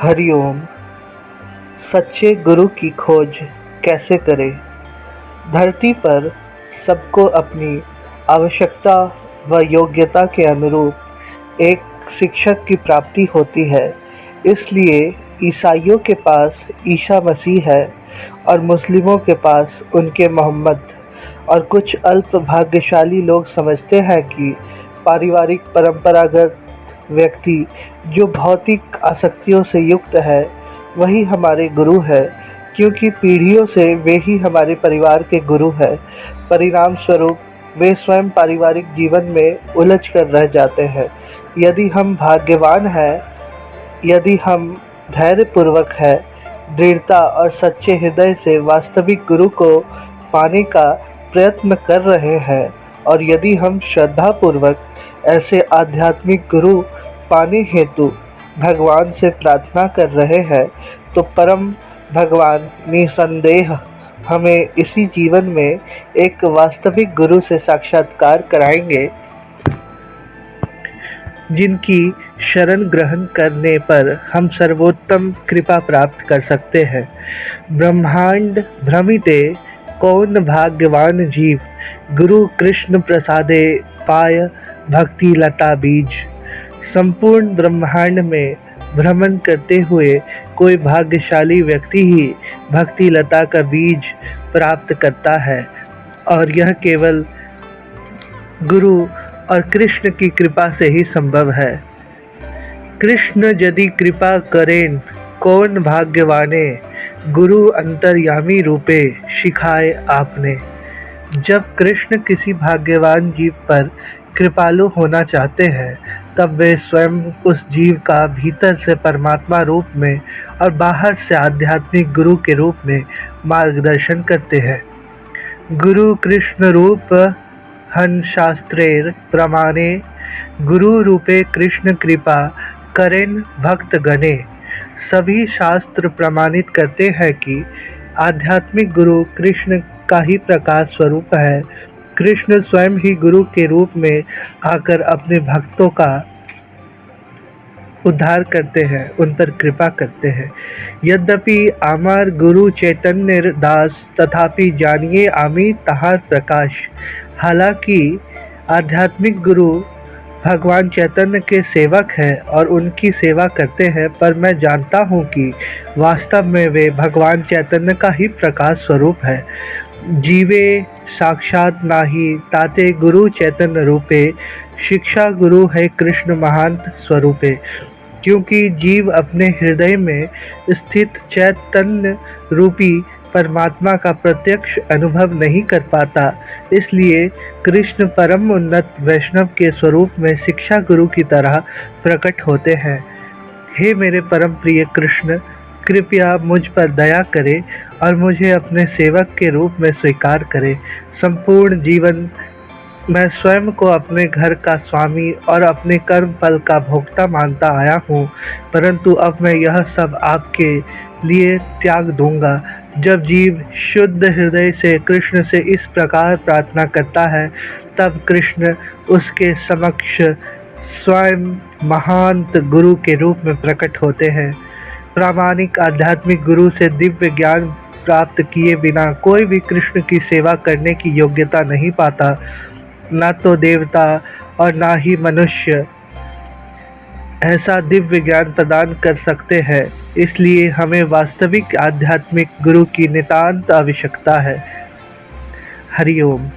हरिओम। सच्चे गुरु की खोज कैसे करें? धरती पर सबको अपनी आवश्यकता व योग्यता के अनुरूप एक शिक्षक की प्राप्ति होती है। इसलिए ईसाइयों के पास ईसा मसीह है और मुस्लिमों के पास उनके मोहम्मद, और कुछ अल्प भाग्यशाली लोग समझते हैं कि पारिवारिक परंपरागत व्यक्ति जो भौतिक आसक्तियों से युक्त है वही हमारे गुरु है, क्योंकि पीढ़ियों से वे ही हमारे परिवार के गुरु हैं। परिणाम स्वरूप वे स्वयं पारिवारिक जीवन में उलझ कर रह जाते हैं। यदि हम भाग्यवान हैं, यदि हम धैर्यपूर्वक है, दृढ़ता और सच्चे हृदय से वास्तविक गुरु को पाने का प्रयत्न कर रहे हैं, और यदि हम श्रद्धापूर्वक ऐसे आध्यात्मिक गुरु पाने हेतु भगवान से प्रार्थना कर रहे हैं, तो परम भगवान निसंदेह हमें इसी जीवन में एक वास्तविक गुरु से साक्षात्कार कराएंगे, जिनकी शरण ग्रहण करने पर हम सर्वोत्तम कृपा प्राप्त कर सकते हैं। ब्रह्मांड भ्रमिते कौन भाग्यवान जीव, गुरु कृष्ण प्रसादे पाय भक्ति लता बीज। संपूर्ण ब्रह्मांड में भ्रमण करते हुए कोई भाग्यशाली व्यक्ति ही भक्ति लता का बीज प्राप्त करता है, और यह केवल गुरु और कृष्ण की कृपा से ही संभव है। कृष्ण यदि कृपा करें कौन भाग्यवाने, गुरु अंतर्यामी रूपे सिखाए आपने। जब कृष्ण किसी भाग्यवान जीव पर कृपालु होना चाहते हैं, तब वे स्वयं उस जीव का भीतर से परमात्मा रूप में और बाहर से आध्यात्मिक गुरु के रूप में मार्गदर्शन करते हैं। गुरु कृष्ण रूप हन शास्त्रेर प्रमाणे, गुरु रूपे कृष्ण कृपा करें भक्त गणे। सभी शास्त्र प्रमाणित करते हैं कि आध्यात्मिक गुरु कृष्ण का ही प्रकाश स्वरूप है। कृष्ण स्वयं ही गुरु के रूप में आकर अपने भक्तों का उद्धार करते हैं, उन पर कृपा करते हैं। यद्यपि आमार गुरु चैतन्य दास, तथापि जानिए आमी तहार प्रकाश। हालांकि आध्यात्मिक गुरु भगवान चैतन्य के सेवक हैं और उनकी सेवा करते हैं, पर मैं जानता हूँ कि वास्तव में वे भगवान चैतन्य का ही प्रकाश स्वरूप है। जीवे साक्षात नाही ताते गुरु चैतन्य रूपे, शिक्षा गुरु है कृष्ण महांत स्वरूपे। क्योंकि जीव अपने हृदय में स्थित चैतन्य रूपी परमात्मा का प्रत्यक्ष अनुभव नहीं कर पाता, इसलिए कृष्ण परम उन्नत वैष्णव के स्वरूप में शिक्षा गुरु की तरह प्रकट होते हैं। हे मेरे परम प्रिय कृष्ण, कृपया मुझ पर दया करें और मुझे अपने सेवक के रूप में स्वीकार करें। संपूर्ण जीवन मैं स्वयं को अपने घर का स्वामी और अपने कर्म फल का भोक्ता मानता आया हूँ, परंतु अब मैं यह सब आपके लिए त्याग दूंगा। जब जीव शुद्ध हृदय से कृष्ण से इस प्रकार प्रार्थना करता है, तब कृष्ण उसके समक्ष स्वयं महांत गुरु के रूप में प्रकट होते हैं। प्रामाणिक आध्यात्मिक गुरु से दिव्य ज्ञान प्राप्त किए बिना कोई भी कृष्ण की सेवा करने की योग्यता नहीं पाता। ना तो देवता और ना ही मनुष्य ऐसा दिव्य ज्ञान प्रदान कर सकते हैं। इसलिए हमें वास्तविक आध्यात्मिक गुरु की नितांत आवश्यकता है। हरिओम।